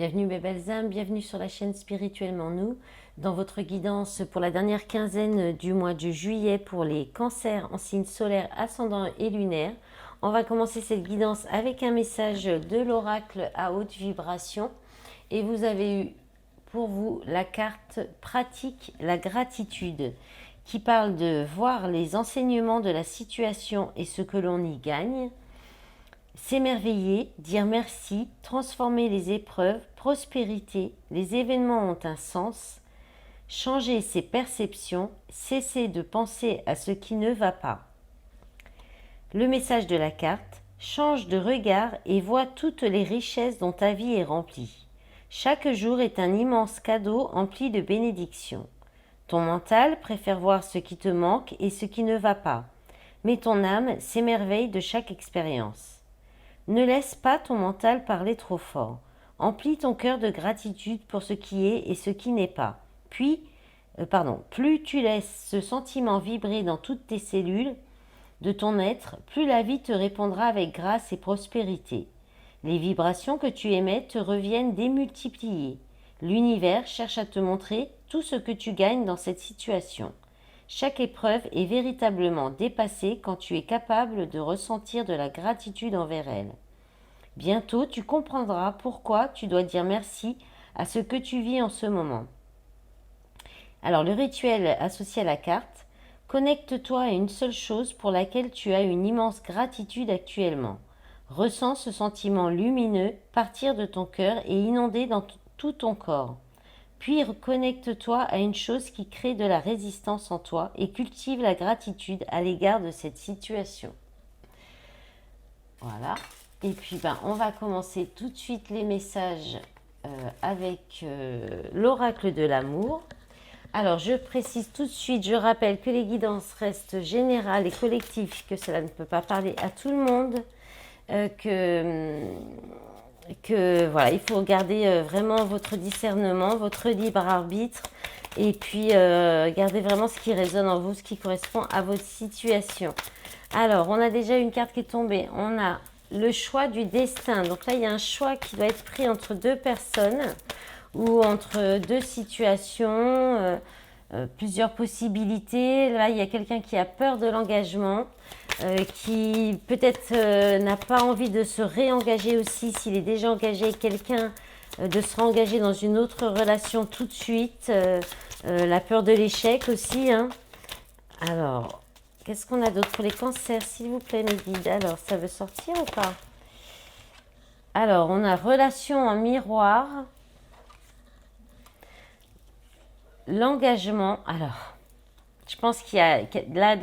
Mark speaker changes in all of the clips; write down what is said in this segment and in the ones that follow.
Speaker 1: Bienvenue mes belles âmes, bienvenue sur la chaîne Spirituellement Nous, dans votre guidance pour la dernière quinzaine du mois de juillet pour les cancers en signe solaire, ascendant et lunaire. On va commencer cette guidance avec un message de l'oracle à haute vibration et vous avez eu pour vous la carte pratique, la gratitude, qui parle de voir les enseignements de la situation et ce que l'on y gagne. S'émerveiller, dire merci, transformer les épreuves, prospérité, les événements ont un sens, changer ses perceptions, cesser de penser à ce qui ne va pas. Le message de la carte, change de regard et vois toutes les richesses dont ta vie est remplie. Chaque jour est un immense cadeau empli de bénédictions. Ton mental préfère voir ce qui te manque et ce qui ne va pas, mais ton âme s'émerveille de chaque expérience. Ne laisse pas ton mental parler trop fort. Emplis ton cœur de gratitude pour ce qui est et ce qui n'est pas. Plus tu laisses ce sentiment vibrer dans toutes tes cellules de ton être, plus la vie te répondra avec grâce et prospérité. Les vibrations que tu émets te reviennent démultipliées. L'univers cherche à te montrer tout ce que tu gagnes dans cette situation. Chaque épreuve est véritablement dépassée quand tu es capable de ressentir de la gratitude envers elle. Bientôt, tu comprendras pourquoi tu dois dire merci à ce que tu vis en ce moment. Alors, le rituel associé à la carte, connecte-toi à une seule chose pour laquelle tu as une immense gratitude actuellement. Ressens ce sentiment lumineux partir de ton cœur et inonder dans tout ton corps. Puis reconnecte-toi à une chose qui crée de la résistance en toi et cultive la gratitude à l'égard de cette situation. Voilà. Et puis on va commencer tout de suite les messages avec l'oracle de l'amour. Alors je précise tout de suite, je rappelle que les guidances restent générales et collectives, que cela ne peut pas parler à tout le monde, que voilà, il faut garder vraiment votre discernement, votre libre arbitre, et puis gardez vraiment ce qui résonne en vous, ce qui correspond à votre situation. Alors, on a déjà une carte qui est tombée, on a le choix du destin. Donc là, il y a un choix qui doit être pris entre deux personnes ou entre deux situations, plusieurs possibilités. Là, il y a quelqu'un qui a peur de l'engagement, qui peut-être n'a pas envie de se réengager aussi, s'il est déjà engagé avec quelqu'un, de se réengager dans une autre relation tout de suite. La peur de l'échec aussi, hein. Alors, qu'est-ce qu'on a d'autre pour les cancers, s'il vous plaît, mes guides? Alors, ça veut sortir ou pas? Alors, on a relation en miroir. L'engagement. Alors, je pense qu'il y a... Là,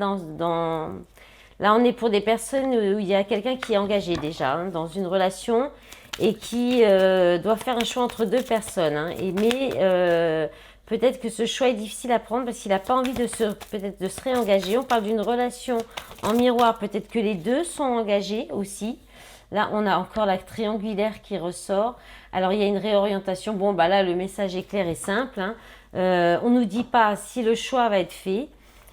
Speaker 1: là, on est pour des personnes où il y a quelqu'un qui est engagé déjà hein, dans une relation et qui doit faire un choix entre deux personnes. Hein, mais peut-être que ce choix est difficile à prendre parce qu'il n'a pas envie peut-être de se réengager. On parle d'une relation en miroir. Peut-être que les deux sont engagés aussi. Là, on a encore la triangulaire qui ressort. Alors, il y a une réorientation. Bon, là, le message est clair et simple. Hein. On ne nous dit pas si le choix va être fait.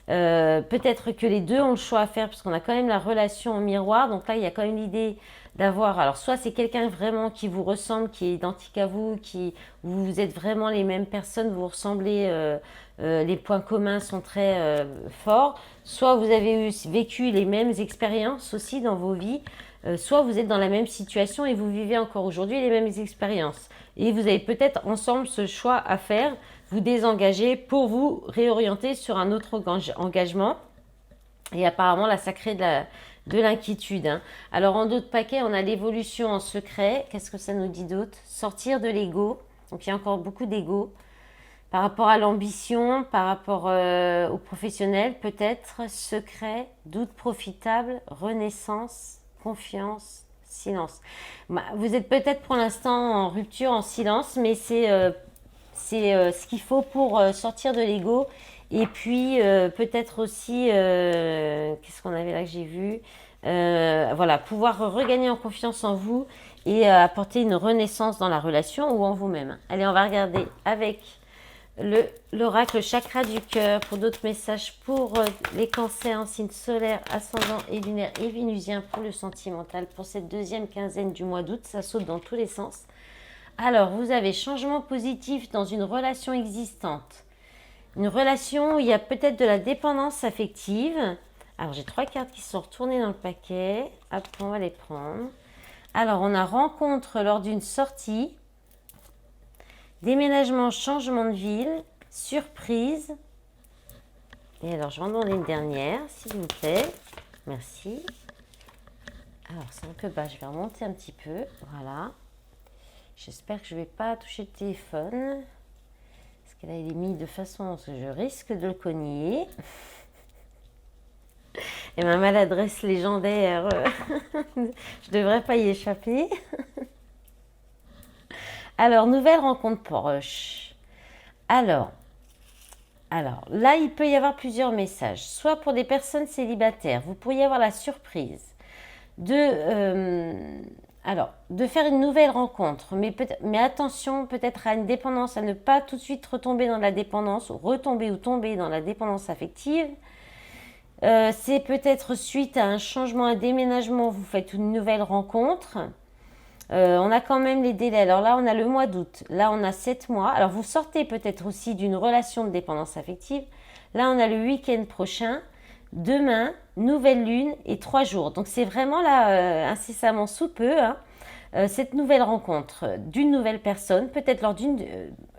Speaker 1: Peut-être que les deux ont le choix à faire parce qu'on a quand même la relation en miroir. Donc là, il y a quand même l'idée d'avoir... Alors, soit c'est quelqu'un vraiment qui vous ressemble, qui est identique à vous, vous êtes vraiment les mêmes personnes, vous ressemblez, les points communs sont très forts. Soit vous avez vécu les mêmes expériences aussi dans vos vies. Soit vous êtes dans la même situation et vous vivez encore aujourd'hui les mêmes expériences. Et vous avez peut-être ensemble ce choix à faire, vous désengager pour vous réorienter sur un autre engagement. Et apparemment, là, ça crée de l'inquiétude. Hein. Alors, en d'autres paquets, on a l'évolution en secret. Qu'est-ce que ça nous dit d'autre? Sortir de l'ego. Donc, il y a encore beaucoup d'ego. Par rapport à l'ambition, par rapport au professionnel, peut-être, secret, doute profitable, renaissance, confiance, silence. Vous êtes peut-être pour l'instant en rupture, en silence, mais c'est ce qu'il faut pour sortir de l'ego. Et puis peut-être aussi, qu'est-ce qu'on avait là que j'ai vu, voilà, pouvoir regagner en confiance en vous et apporter une renaissance dans la relation ou en vous-même. Allez, on va regarder avec l'oracle chakra du cœur pour d'autres messages pour les cancers en signe solaire, ascendant et lunaire et vénusien pour le sentimental pour cette deuxième quinzaine du mois d'août. Ça saute dans tous les sens. Alors, vous avez changement positif dans une relation existante. Une relation où il y a peut-être de la dépendance affective. Alors, j'ai 3 cartes qui sont retournées dans le paquet. Hop, on va les prendre. Alors, on a rencontre lors d'une sortie, déménagement, changement de ville, surprise. Et alors, je vais en demander une dernière, s'il vous plaît. Merci. Alors, c'est un peu bas, je vais remonter un petit peu. Voilà. J'espère que je ne vais pas toucher le téléphone. Parce que là, il est mis de façon à ce que je risque de le cogner. Et ma maladresse légendaire, je ne devrais pas y échapper. Alors, nouvelle rencontre proche. Alors, là, il peut y avoir plusieurs messages. Soit pour des personnes célibataires, vous pourriez avoir la surprise de faire une nouvelle rencontre. Mais attention, peut-être à une dépendance, à ne pas tout de suite retomber dans la dépendance, ou retomber ou tomber dans la dépendance affective. C'est peut-être suite à un changement, un déménagement, vous faites une nouvelle rencontre. On a quand même les délais. Alors là, on a le mois d'août. Là, on a 7 mois. Alors, vous sortez peut-être aussi d'une relation de dépendance affective. Là, on a le week-end prochain. Demain, nouvelle lune et 3 jours. Donc, c'est vraiment là, incessamment sous peu, cette nouvelle rencontre d'une nouvelle personne, peut-être lors d'une,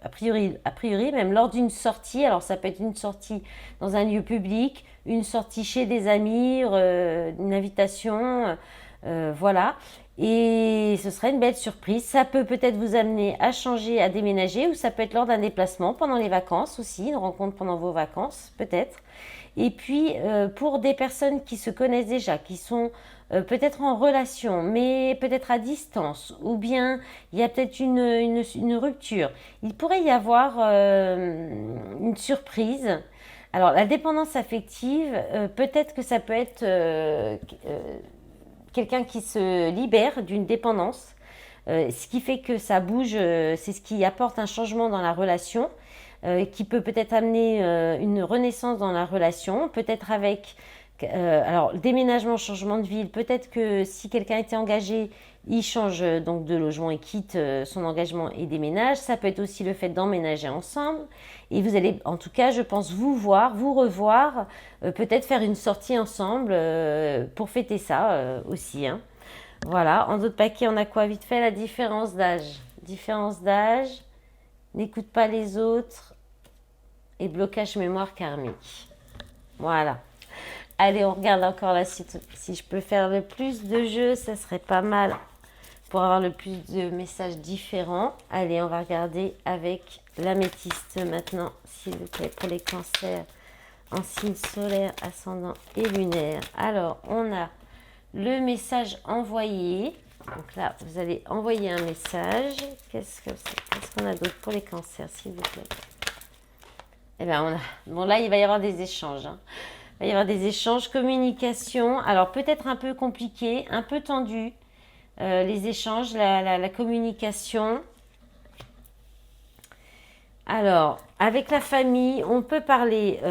Speaker 1: a priori, même lors d'une sortie. Alors, ça peut être une sortie dans un lieu public, une sortie chez des amis, une invitation, voilà. Et ce serait une belle surprise. Ça peut peut-être vous amener à changer, à déménager, ou ça peut être lors d'un déplacement pendant les vacances aussi, une rencontre pendant vos vacances, peut-être. Et puis, pour des personnes qui se connaissent déjà, qui sont peut-être en relation, mais peut-être à distance, ou bien il y a peut-être une rupture, il pourrait y avoir une surprise. Alors, la dépendance affective, peut-être que ça peut être quelqu'un qui se libère d'une dépendance, ce qui fait que ça bouge, c'est ce qui apporte un changement dans la relation, qui peut peut-être amener une renaissance dans la relation, peut-être avec, alors déménagement, changement de ville, peut-être que si quelqu'un était engagé, il change donc de logement et quitte son engagement et déménage. Ça peut être aussi le fait d'emménager ensemble. Et vous allez, en tout cas, je pense, vous voir, vous revoir, peut-être faire une sortie ensemble pour fêter ça aussi. Voilà, en d'autres paquets, on a quoi vite fait? La différence d'âge. Différence d'âge, n'écoute pas les autres et blocage mémoire karmique. Voilà. Allez, on regarde encore la suite. Si je peux faire le plus de jeux, ça serait pas mal pour avoir le plus de messages différents. Allez, on va regarder avec l'améthyste maintenant, s'il vous plaît, pour les cancers en signe solaire, ascendant et lunaire. Alors, on a le message envoyé. Donc là, vous allez envoyer un message. Qu'est-ce qu'on a d'autre pour les cancers, s'il vous plaît? Eh bien, bon, là, il va y avoir des échanges. Il va y avoir des échanges, communication. Alors, peut-être un peu compliqué, un peu tendu. Les échanges, la communication. Alors, avec la famille, on peut parler.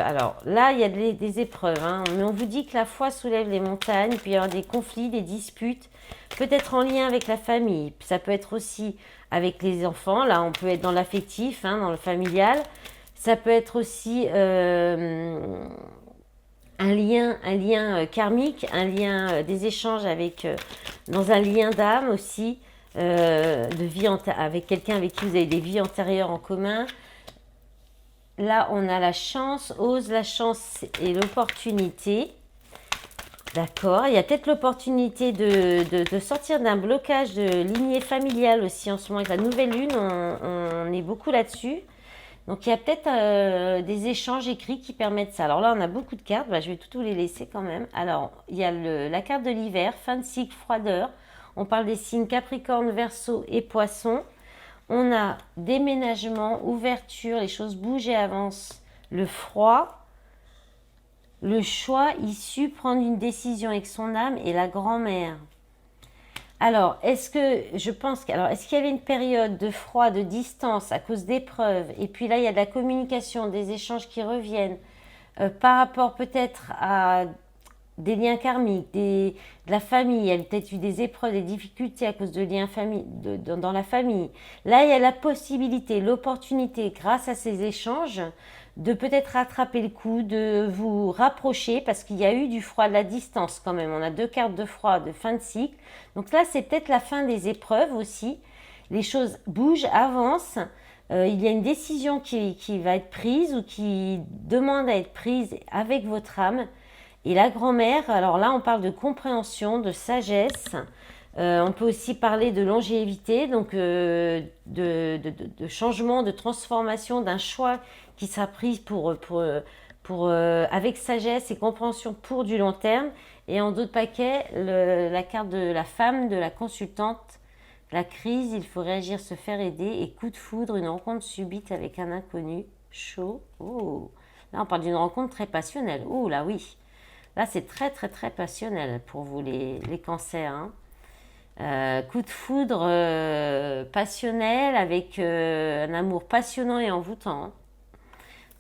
Speaker 1: Alors là, il y a des épreuves, mais on vous dit que la foi soulève les montagnes. Il peut y avoir des conflits, des disputes, peut-être en lien avec la famille. Ça peut être aussi avec les enfants. Là, on peut être dans l'affectif, dans le familial. Ça peut être aussi un lien karmique, un lien des échanges avec, dans un lien d'âme aussi, de vie avec quelqu'un avec qui vous avez des vies antérieures en commun. Là, on a la chance, ose la chance et l'opportunité. D'accord, il y a peut-être l'opportunité de sortir d'un blocage de lignée familiale aussi en ce moment. Avec la nouvelle lune, on est beaucoup là-dessus. Donc, il y a peut-être des échanges écrits qui permettent ça. Alors là, on a beaucoup de cartes. Je vais toutes vous les laisser quand même. Alors, il y a la carte de l'hiver, fin de cycle, froideur. On parle des signes Capricorne, Verseau et Poisson. On a déménagement, ouverture, les choses bougent et avancent. Le froid, le choix issu, prendre une décision avec son âme et la grand-mère. Alors, est-ce qu'il y avait une période de froid, de distance à cause d'épreuves, et puis là, il y a de la communication, des échanges qui reviennent par rapport peut-être à des liens karmiques, de la famille. Il y a peut-être eu des épreuves, des difficultés à cause de liens dans la famille. Là, il y a la possibilité, l'opportunité, grâce à ces échanges, de peut-être rattraper le coup, de vous rapprocher, parce qu'il y a eu du froid, de la distance quand même. On a 2 cartes de froid, de fin de cycle. Donc là, c'est peut-être la fin des épreuves aussi. Les choses bougent, avancent. Il y a une décision qui va être prise ou qui demande à être prise avec votre âme. Et la grand-mère, alors là, on parle de compréhension, de sagesse. On peut aussi parler de longévité, donc de changement, de transformation, d'un choix qui sera pris avec sagesse et compréhension pour du long terme. Et en d'autres paquets, la carte de la femme, de la consultante, la crise, il faut réagir, se faire aider. Et coup de foudre, une rencontre subite avec un inconnu chaud. Oh, là, on parle d'une rencontre très passionnelle. Oh là, oui. Là, c'est très, très, très passionnel pour vous, les cancers. Coup de foudre passionnel avec un amour passionnant et envoûtant.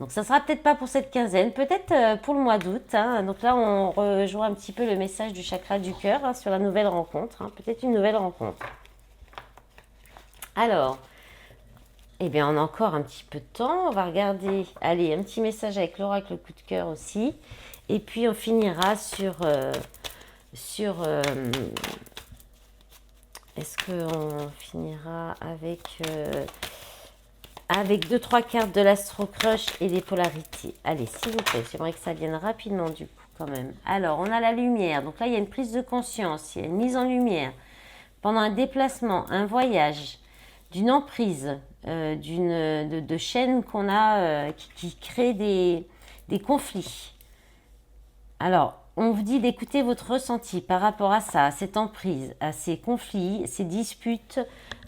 Speaker 1: Donc, ça sera peut-être pas pour cette quinzaine, peut-être pour le mois d'août. Donc là, on rejoint un petit peu le message du chakra du cœur sur la nouvelle rencontre. Peut-être une nouvelle rencontre. Alors, eh bien, on a encore un petit peu de temps. On va regarder, allez, un petit message avec l'oracle coup de cœur aussi. Et puis, on finira sur est-ce qu'on finira avec 2-3 cartes de l'Astro Crush et des polarités? Allez, s'il vous plaît, j'aimerais que ça vienne rapidement du coup quand même. Alors, on a la lumière. Donc là, il y a une prise de conscience, il y a une mise en lumière. Pendant un déplacement, un voyage, d'une emprise, de chaînes qu'on a qui créent des conflits. Alors, on vous dit d'écouter votre ressenti par rapport à ça, à cette emprise, à ces conflits, ces disputes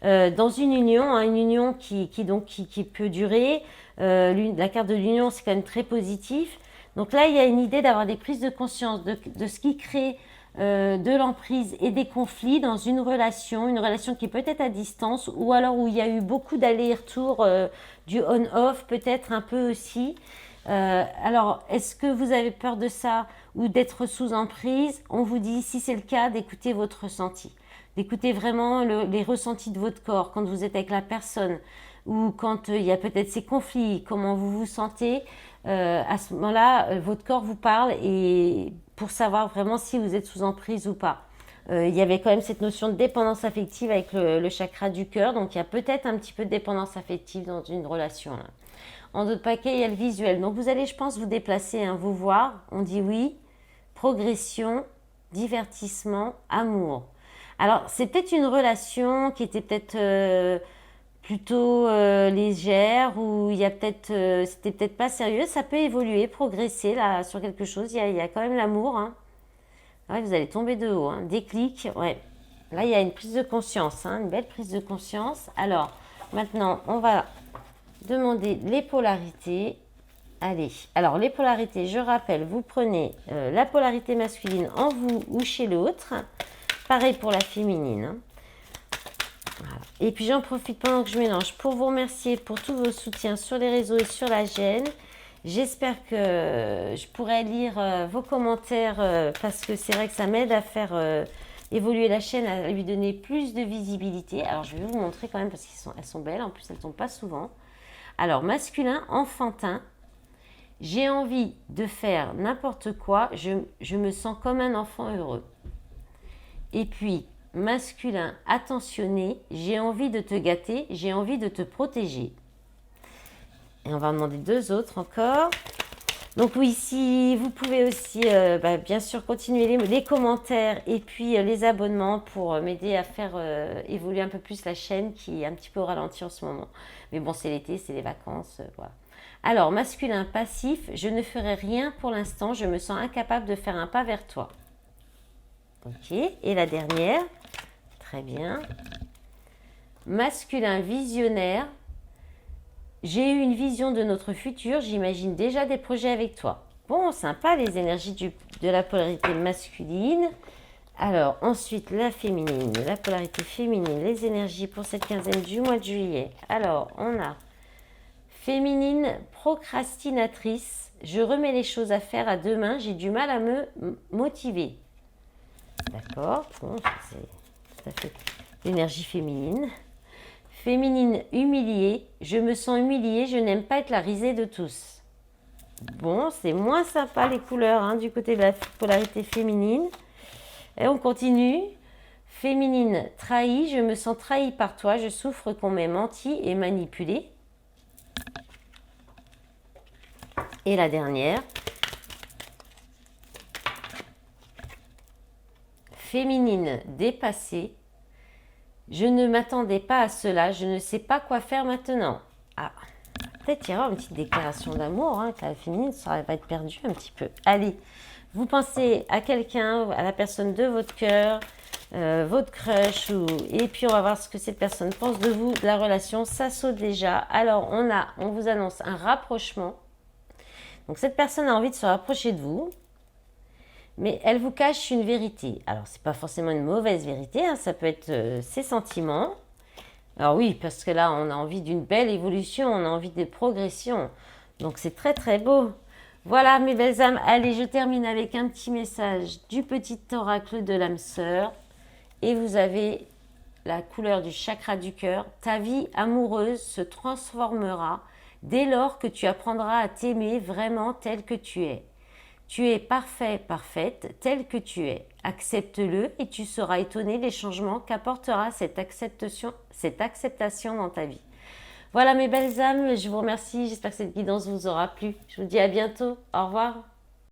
Speaker 1: dans une union qui peut durer. La carte de l'union, c'est quand même très positif. Donc là, il y a une idée d'avoir des prises de conscience de ce qui crée de l'emprise et des conflits dans une relation qui est peut-être à distance ou alors où il y a eu beaucoup d'allers-retours, du on-off peut-être un peu aussi. Alors, est-ce que vous avez peur de ça ou d'être sous emprise? On vous dit, si c'est le cas, d'écouter votre ressenti, d'écouter vraiment les ressentis de votre corps quand vous êtes avec la personne ou quand il y a peut-être ces conflits, comment vous vous sentez. À ce moment-là, votre corps vous parle et pour savoir vraiment si vous êtes sous emprise ou pas. Il y avait quand même cette notion de dépendance affective avec le chakra du cœur, donc il y a peut-être un petit peu de dépendance affective dans une relation là. En d'autres paquets, il y a le visuel. Donc vous allez, je pense, vous déplacer, vous voir. On dit oui, progression, divertissement, amour. Alors, c'est peut-être une relation qui était peut-être plutôt légère ou il y a peut-être, c'était peut-être pas sérieux. Ça peut évoluer, progresser là sur quelque chose. Il y a quand même l'amour. Ouais, vous allez tomber de haut. Déclic, ouais. Là, il y a une prise de conscience, une belle prise de conscience. Alors, maintenant, on va demander les polarités. Allez, alors les polarités, je rappelle, vous prenez la polarité masculine en vous ou chez l'autre. Pareil pour la féminine. Voilà. Et puis j'en profite pendant que je mélange pour vous remercier pour tous vos soutiens sur les réseaux et sur la chaîne. J'espère que je pourrai lire vos commentaires parce que c'est vrai que ça m'aide à faire évoluer la chaîne, à lui donner plus de visibilité. Alors je vais vous montrer quand même parce qu'elles sont belles, en plus elles ne tombent pas souvent. Alors, masculin, enfantin, j'ai envie de faire n'importe quoi, je me sens comme un enfant heureux. Et puis, masculin, attentionné, j'ai envie de te gâter, j'ai envie de te protéger. Et on va en demander 2 autres encore. Donc oui, si vous pouvez aussi, bien sûr, continuer les commentaires et puis les abonnements pour m'aider à faire évoluer un peu plus la chaîne qui est un petit peu au ralenti en ce moment. Mais bon, c'est l'été, c'est les vacances, voilà. Alors, masculin passif, je ne ferai rien pour l'instant, je me sens incapable de faire un pas vers toi. Ok, et la dernière, très bien. Masculin visionnaire, j'ai eu une vision de notre futur, j'imagine déjà des projets avec toi. Bon, sympa les énergies de la polarité masculine. Alors, ensuite, la féminine, la polarité féminine, les énergies pour cette quinzaine du mois de juillet. Alors, on a Féminine procrastinatrice, je remets les choses à faire à demain, j'ai du mal à me motiver. D'accord, bon, c'est tout à fait l'énergie féminine. Féminine humiliée, je me sens humiliée, je n'aime pas être la risée de tous. Bon, c'est moins sympa les couleurs hein, du côté de la polarité féminine. Et on continue. Féminine trahie, je me sens trahie par toi, je souffre qu'on m'ait menti et manipulé. Et la dernière. Féminine dépassée, je ne m'attendais pas à cela, je ne sais pas quoi faire maintenant. Ah, peut-être y avoir une petite déclaration d'amour, hein, que la féminine, ça va être perdu un petit peu. Allez, vous pensez à quelqu'un, à la personne de votre cœur, votre crush, et puis on va voir ce que cette personne pense de vous, de la relation. Ça saute déjà. Alors, on vous annonce un rapprochement. Donc, cette personne a envie de se rapprocher de vous. Mais elle vous cache une vérité. Alors, c'est pas forcément une mauvaise vérité, hein, ça peut être ses sentiments. Alors oui, parce que là, on a envie d'une belle évolution, on a envie de progression. Donc, c'est très, très beau. Voilà, mes belles âmes. Allez, je termine avec un petit message du petit oracle de l'âme sœur. Et vous avez la couleur du chakra du cœur. Ta vie amoureuse se transformera dès lors que tu apprendras à t'aimer vraiment tel que tu es. Tu es parfait, parfaite, tel que tu es. Accepte-le et tu seras étonné des changements qu'apportera cette acceptation dans ta vie. Voilà mes belles âmes, je vous remercie. J'espère que cette guidance vous aura plu. Je vous dis à bientôt. Au revoir.